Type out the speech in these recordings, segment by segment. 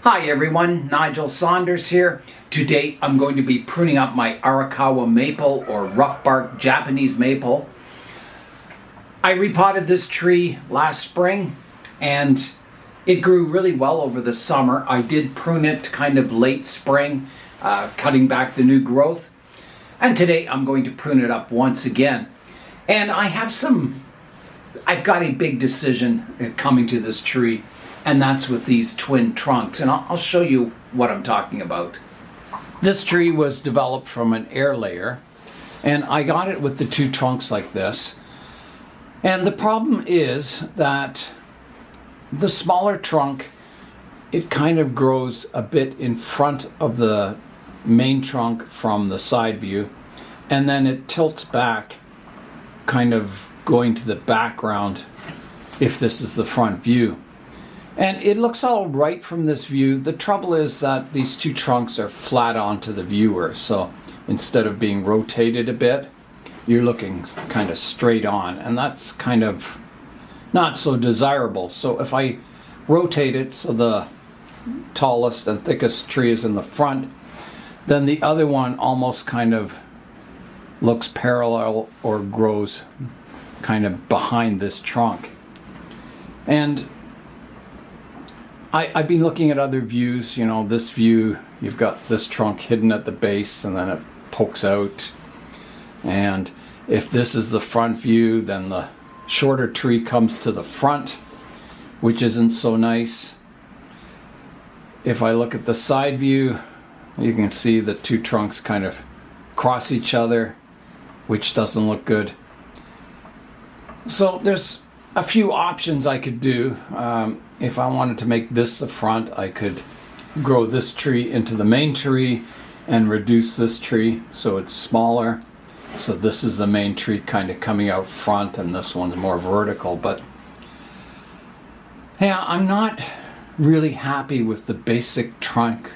Hi everyone, Nigel Saunders here. Today I'm going to be pruning up my Arakawa maple or rough bark Japanese maple. I repotted this tree last spring and it grew really well over the summer. I did prune it kind of late spring, cutting back the new growth. And today I'm going to prune it up once again. And I've got a big decision coming to this tree. And that's with these twin trunks, and I'll show you what I'm talking about. This tree was developed from an air layer, and I got it with the two trunks like this. And the problem is that the smaller trunk, it kind of grows a bit in front of the main trunk from the side view, and then it tilts back, kind of going to the background if this is the front view. And it looks all right from this view. The trouble is that these two trunks are flat onto the viewer. So instead of being rotated a bit, you're looking kind of straight on. And that's kind of not so desirable. So if I rotate it so the tallest and thickest tree is in the front, then the other one almost kind of looks parallel or grows kind of behind this trunk. And I've been looking at other views. You know, this view, you've got this trunk hidden at the base and then it pokes out. And if this is the front view, then the shorter tree comes to the front, which isn't so nice. If I look at the side view, you can see the two trunks kind of cross each other, which doesn't look good. So there's a few options I could do. If I wanted to make this the front, I could grow this tree into the main tree and reduce this tree so it's smaller. So this is the main tree kind of coming out front and this one's more vertical. But yeah, I'm not really happy with the basic trunk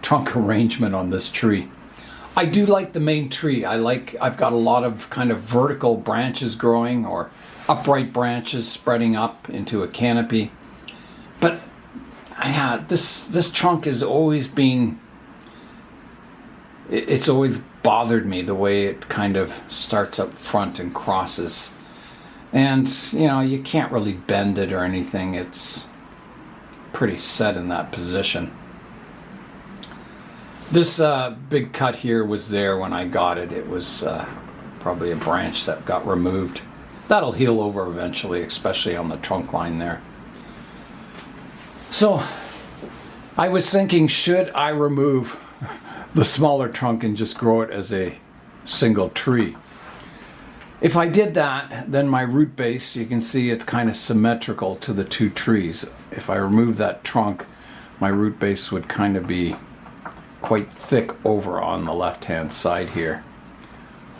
arrangement on this tree. I do like the main tree. I've got a lot of kind of vertical branches growing or upright branches spreading up into a canopy. But yeah, this trunk has always been, it's always bothered me the way it kind of starts up front and crosses. And you know, you can't really bend it or anything. It's pretty set in that position. This big cut here was there when I got it. It was probably a branch that got removed. That'll heal over eventually, especially on the trunk line there. So I was thinking, should I remove the smaller trunk and just grow it as a single tree? If I did that, then my root base, you can see it's kind of symmetrical to the two trees. If I remove that trunk, my root base would kind of be quite thick over on the left-hand side here,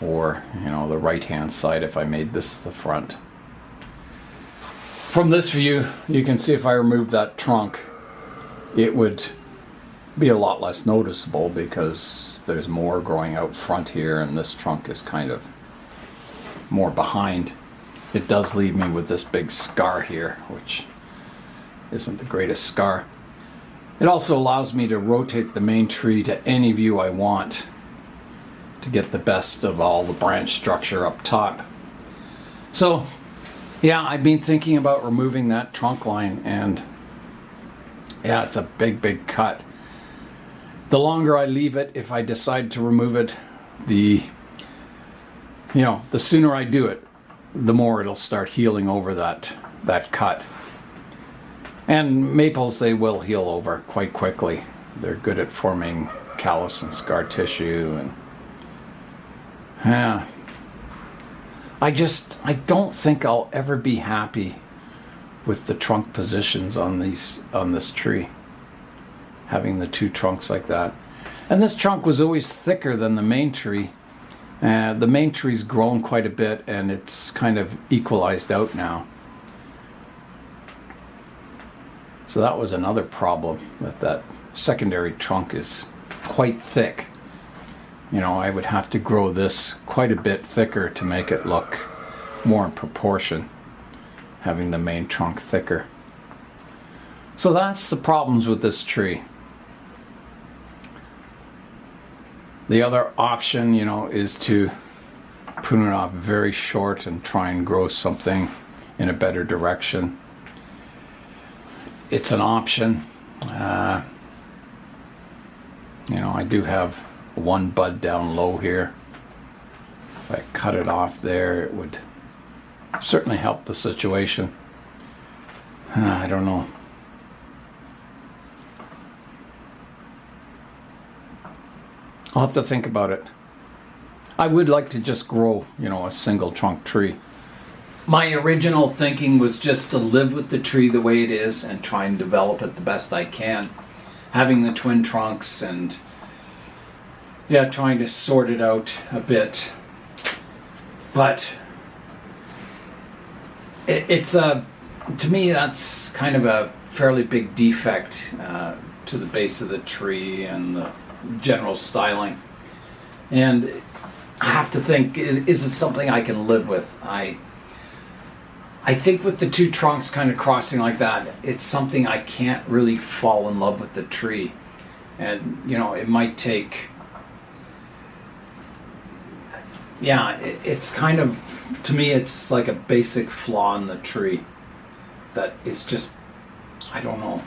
or you know, the right-hand side if I made this the front. From this view, you can see if I remove that trunk, it would be a lot less noticeable because there's more growing out front here and this trunk is kind of more behind. It does leave me with this big scar here, which isn't the greatest scar. It also allows me to rotate the main tree to any view I want to get the best of all the branch structure up top. So yeah, I've been thinking about removing that trunk line, and yeah, it's a big cut. The longer I leave it, if I decide to remove it, the sooner I do it, the more it'll start healing over that cut. And maples, they will heal over quite quickly. They're good at forming callus and scar tissue, and yeah. I don't think I'll ever be happy with the trunk positions on this tree, having the two trunks like that. And this trunk was always thicker than the main tree. The main tree's grown quite a bit and it's kind of equalized out now. So that was another problem, that secondary trunk is quite thick. You know, I would have to grow this quite a bit thicker to make it look more in proportion, having the main trunk thicker. So that's the problems with this tree. The other option, you know, is to prune it off very short and try and grow something in a better direction. It's an option. You know, I do have one bud down low here. If I cut it off there, it would certainly help the situation. I don't know. I'll have to think about it. I would like to just grow, you know, a single trunk tree. My original thinking was just to live with the tree the way it is and try and develop it the best I can. Having the twin trunks and, yeah, trying to sort it out a bit. But it's a, to me, that's kind of a fairly big defect to the base of the tree and the general styling. And I have to think, is it something I can live with? I think with the two trunks kind of crossing like that, it's something I can't really fall in love with the tree. And, you know, it might take, yeah, it's kind of, to me, it's like a basic flaw in the tree that is just, I don't know.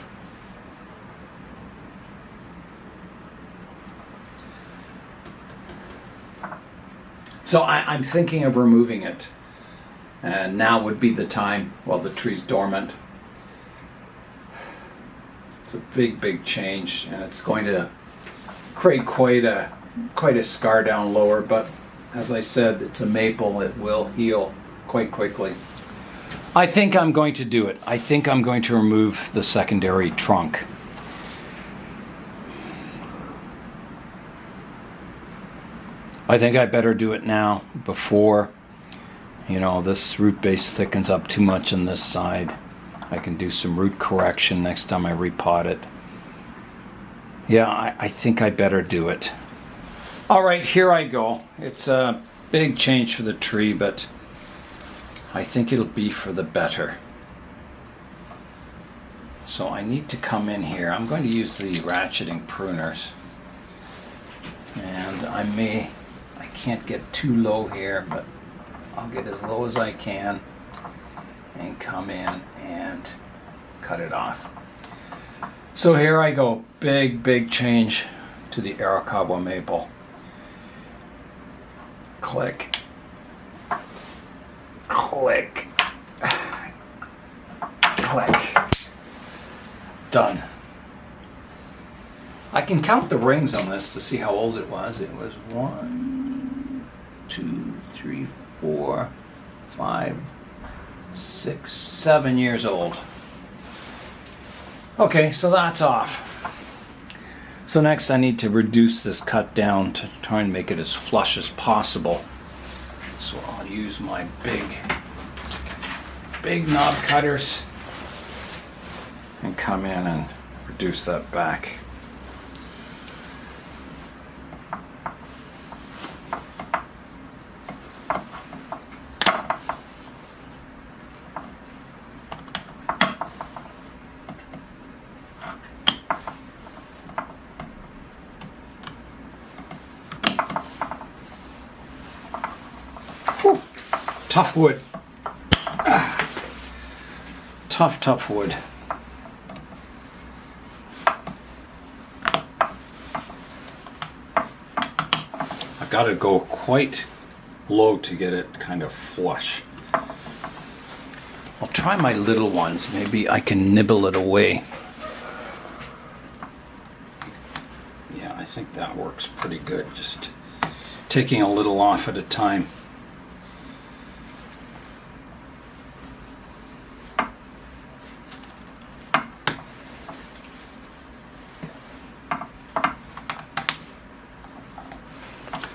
So I'm thinking of removing it. And now would be the time while the tree's dormant. It's a big, big change, and it's going to create quite a scar down lower, but as I said, it's a maple. It will heal quite quickly. I think I'm going to do it. I think I'm going to remove the secondary trunk. I think I better do it now before, you know, this root base thickens up too much on this side. I can do some root correction next time I repot it. Yeah, I think I better do it. All right, here I go. It's a big change for the tree, but I think it'll be for the better. So I need to come in here. I'm going to use the ratcheting pruners. And I can't get too low here, but I'll get as low as I can and come in and cut it off. So here I go. Big, big change to the Arakawa maple. Click. Click. Click. Done. I can count the rings on this to see how old it was. It was 1, 2, 3, 4, 5, 6, 7 years old. Okay, so that's off. So next I need to reduce this cut down to try and make it as flush as possible. So I'll use my big knob cutters and come in and reduce that back. Tough wood. Tough wood. I've got to go quite low to get it kind of flush. I'll try my little ones. Maybe I can nibble it away. Yeah, I think that works pretty good. Just taking a little off at a time.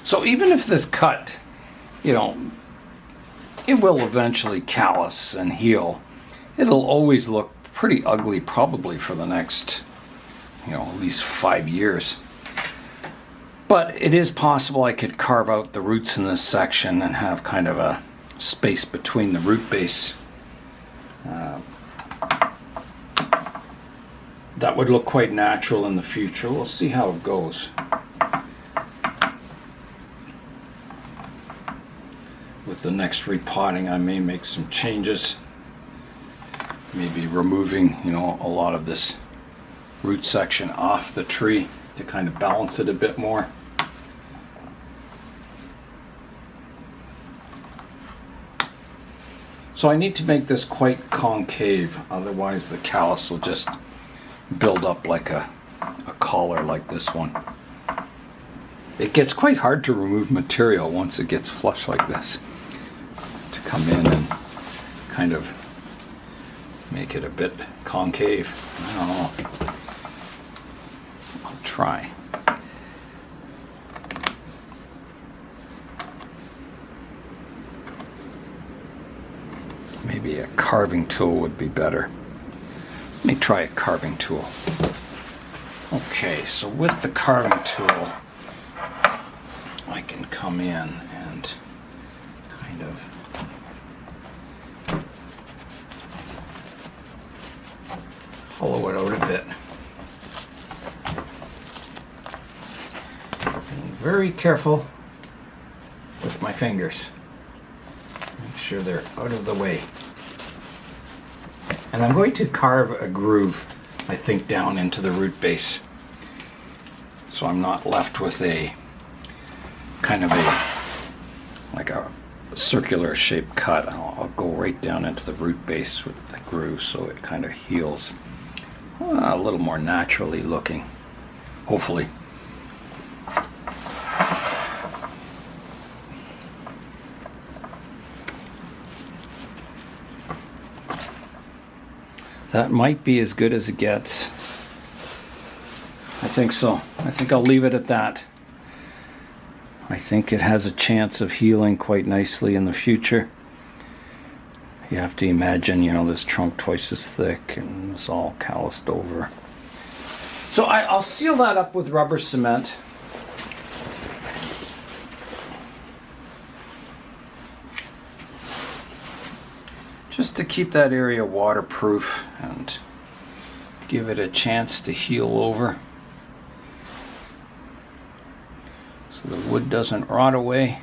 So even if this cut, you know, it will eventually callus and heal, it'll always look pretty ugly probably for the next, you know, at least 5 years. But it is possible I could carve out the roots in this section and have kind of a space between the root base. that would look quite natural in the future. We'll see how it goes. With the next repotting, I may make some changes. Maybe removing, you know, a lot of this root section off the tree to kind of balance it a bit more. So I need to make this quite concave, otherwise the callus will just build up like a collar like this one. It gets quite hard to remove material once it gets flush like this, to come in and kind of make it a bit concave. I don't know. I'll try. Maybe a carving tool would be better. Let me try a carving tool. Okay, so with the carving tool, I can come in and kind of hollow it out a bit. Being very careful with my fingers. Make sure they're out of the way. And I'm going to carve a groove, I think, down into the root base, so I'm not left with a kind of like a circular shaped cut. I'll go right down into the root base with the groove, so it kind of heals a little more naturally looking, hopefully. That might be as good as it gets. I think so. I think I'll leave it at that. I think it has a chance of healing quite nicely in the future. You have to imagine, you know, this trunk twice as thick and it's all calloused over. So I'll seal that up with rubber cement. Just to keep that area waterproof and give it a chance to heal over, so the wood doesn't rot away.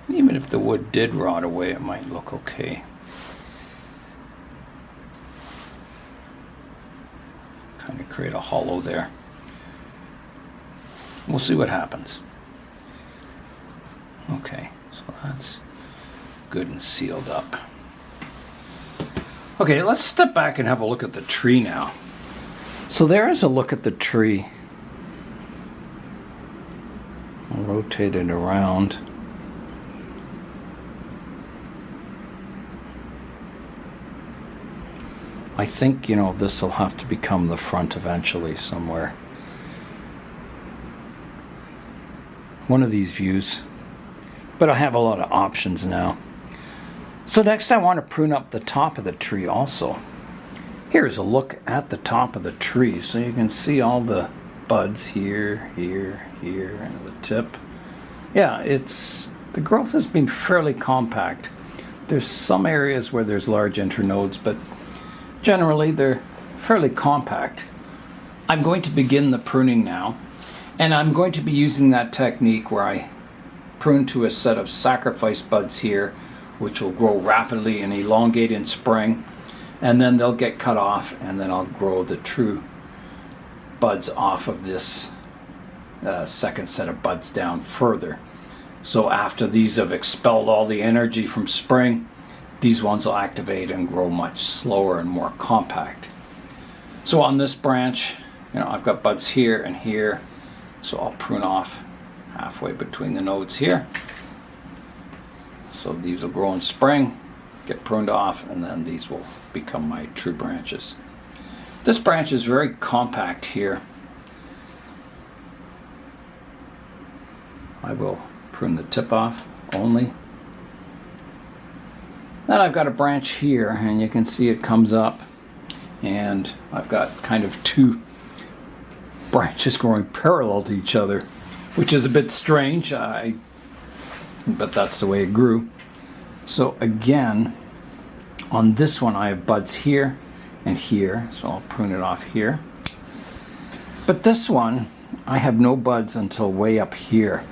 And even if the wood did rot away, it might look okay. Kind of create a hollow there. We'll see what happens. Okay, so that's good and sealed up. Okay, let's step back and have a look at the tree now. So there is a look at the tree. I'll rotate it around. I think, you know, this will have to become the front eventually somewhere. One of these views. But I have a lot of options now. So next I want to prune up the top of the tree also. Here's a look at the top of the tree, so you can see all the buds here, here, here, and the tip. Yeah, the growth has been fairly compact. There's some areas where there's large internodes, but generally they're fairly compact. I'm going to begin the pruning now, and I'm going to be using that technique where I prune to a set of sacrifice buds here, which will grow rapidly and elongate in spring, and then they'll get cut off, and then I'll grow the true buds off of this second set of buds down further. So after these have expelled all the energy from spring, these ones will activate and grow much slower and more compact. So on this branch, you know, I've got buds here and here, so I'll prune off halfway between the nodes here. So these will grow in spring, get pruned off, and then these will become my true branches. This branch is very compact here. I will prune the tip off only. Then I've got a branch here, and you can see it comes up, and I've got kind of two branches growing parallel to each other, which is a bit strange, but that's the way it grew. So again, on this one I have buds here and here, so I'll prune it off here. But this one, I have no buds until way up here.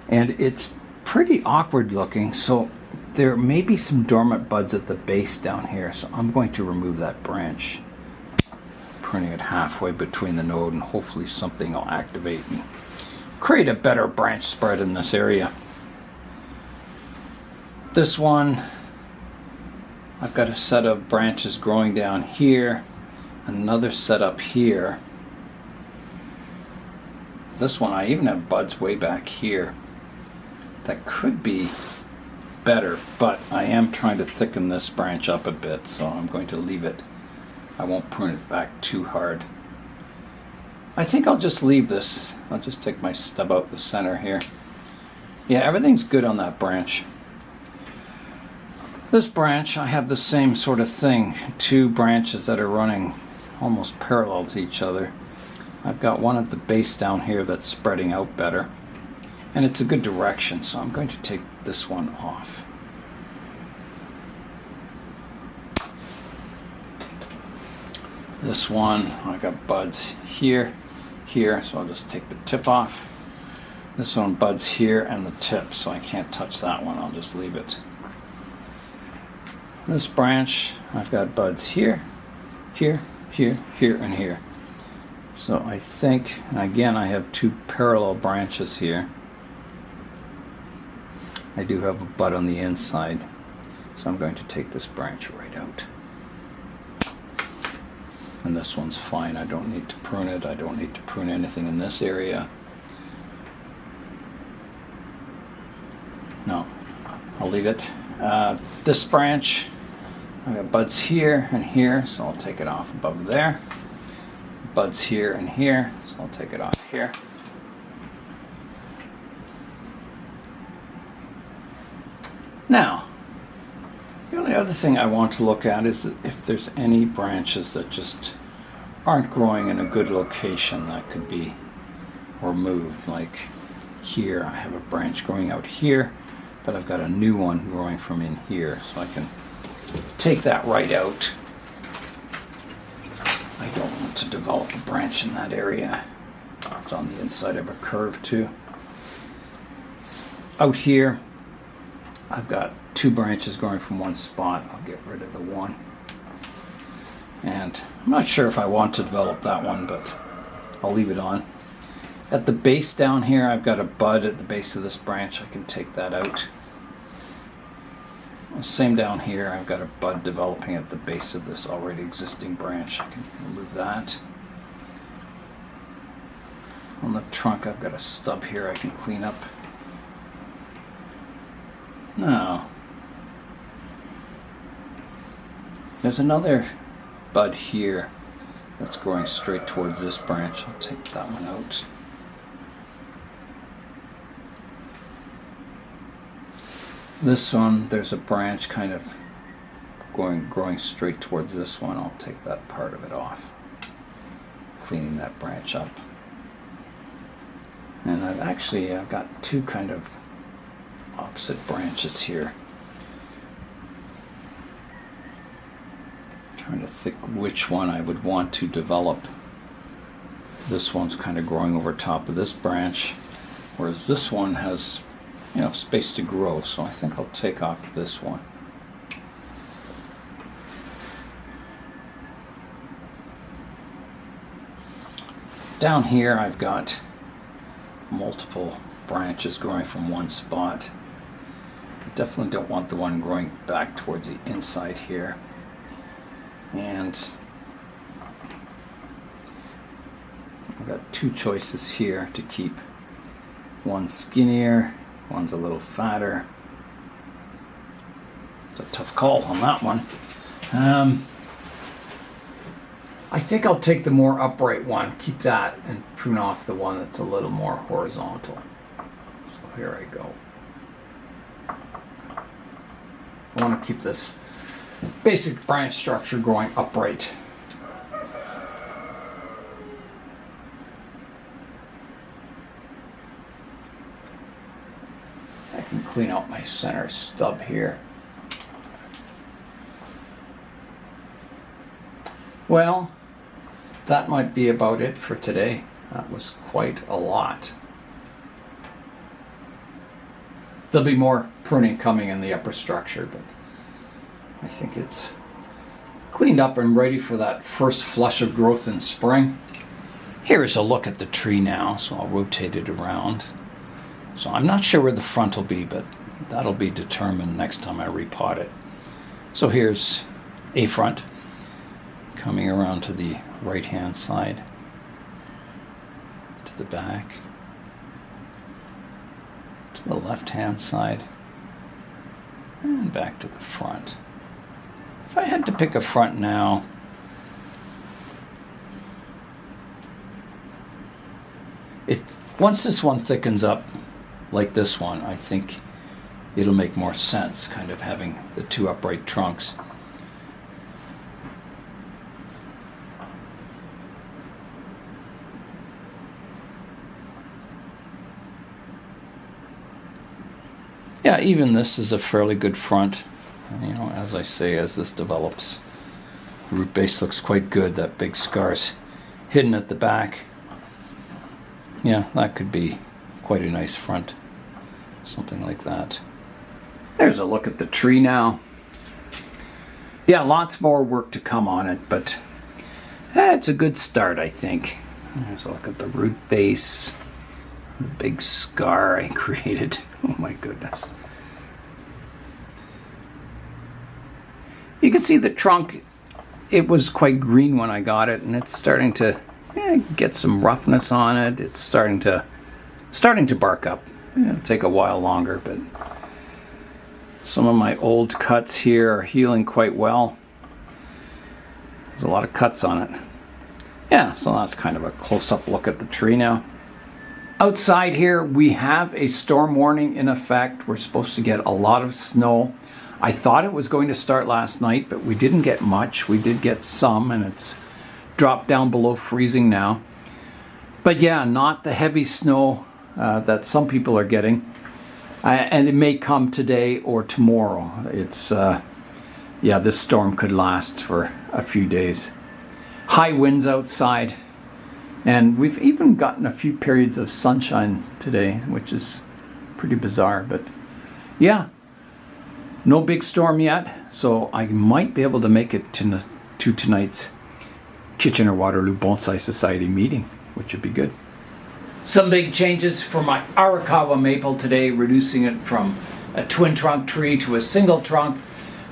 And it's pretty awkward looking, so there may be some dormant buds at the base down here, so I'm going to remove that branch, pruning it halfway between the node, and hopefully something will activate and create a better branch spread in this area. This one, I've got a set of branches growing down here, another set up here. This one, I even have buds way back here. That could be better, but I am trying to thicken this branch up a bit, so I'm going to leave it. I won't prune it back too hard. I think I'll just leave this. I'll just take my stub out the center here. Yeah, everything's good on that branch. This branch, I have the same sort of thing. Two branches that are running almost parallel to each other. I've got one at the base down here that's spreading out better. And it's a good direction, so I'm going to take this one off. This one, I got buds here, here, so I'll just take the tip off. This one, buds here and the tip, so I can't touch that one. I'll just leave it. This branch, I've got buds here, here, here, here, and here. So I think, and again, I have two parallel branches here. I do have a bud on the inside, so I'm going to take this branch right out. And this one's fine. I don't need to prune it. I don't need to prune anything in this area. No, I'll leave it. This branch, I got buds here and here, so I'll take it off above there. Buds here and here, so I'll take it off here. Now, the only other thing I want to look at is if there's any branches that just aren't growing in a good location that could be removed. Like here, I have a branch growing out here, but I've got a new one growing from in here, so I can take that right out. I don't want to develop a branch in that area. It's on the inside of a curve too. Out here, I've got two branches growing from one spot. I'll get rid of the one. And I'm not sure if I want to develop that one, but I'll leave it on. At the base down here, I've got a bud at the base of this branch. I can take that out. Same down here, I've got a bud developing at the base of this already existing branch. I can remove that. On the trunk, I've got a stub here I can clean up. Now, there's another bud here that's growing straight towards this branch. I'll take that one out. This one, there's a branch kind of growing straight towards this one. I'll take that part of it off, cleaning that branch up. And I've got two kind of opposite branches here. Trying to think which one I would want to develop. This one's kind of growing over top of this branch, whereas this one has, you know, space to grow, so I think I'll take off this one. Down here I've got multiple branches growing from one spot. I definitely don't want the one growing back towards the inside here. And I've got two choices here to keep. One skinnier, one's a little fatter. It's a tough call on that one. I think I'll take the more upright one, keep that, and prune off the one that's a little more horizontal. So here I go. I want to keep this basic branch structure going upright. I can clean out my center stub here. that might be about it for today. That was quite a lot. There'll be more pruning coming in the upper structure, but I think it's cleaned up and ready for that first flush of growth in spring. Here's a look at the tree now, so I'll rotate it around. So I'm not sure where the front will be, but that'll be determined next time I repot it. So here's a front coming around to the right hand side, to the back, to the left hand side, and back to the front. If I had to pick a front now, once this one thickens up like this one, I think it'll make more sense, kind of having the two upright trunks. Yeah, even this is a fairly good front. You know, as I say, as this develops, the root base looks quite good. That big scar's hidden at the back. Yeah, that could be quite a nice front. Something like that. There's a look at the tree now. Yeah, lots more work to come on it, but it's a good start, I think. There's a look at the root base. The big scar I created. Oh my goodness. You can see the trunk, it was quite green when I got it, and it's starting to get some roughness on it. It's starting to bark up. It'll take a while longer, but some of my old cuts here are healing quite well. There's a lot of cuts on it. Yeah, so that's kind of a close-up look at the tree now. Outside here, we have a storm warning in effect. We're supposed to get a lot of snow. I thought it was going to start last night, but we didn't get much. We did get some, and it's dropped down below freezing now. But yeah, not the heavy snow that some people are getting. And it may come today or tomorrow. It's, yeah, this storm could last for a few days. High winds outside. And we've even gotten a few periods of sunshine today, which is pretty bizarre. But yeah, no big storm yet, so I might be able to make it to tonight's Kitchener-Waterloo Bonsai Society meeting, which would be good. Some big changes for my Arakawa maple today, reducing it from a twin trunk tree to a single trunk,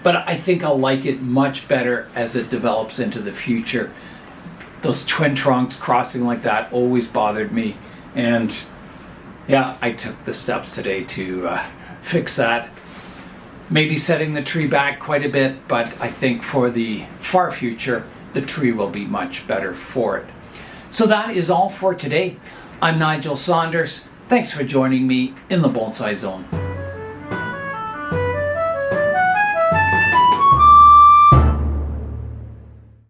but I think I'll like it much better as it develops into the future. Those twin trunks crossing like that always bothered me, and yeah, I took the steps today to fix that. Maybe setting the tree back quite a bit, but I think for the far future, the tree will be much better for it. So that is all for today. I'm Nigel Saunders. Thanks for joining me in the Bonsai Zone.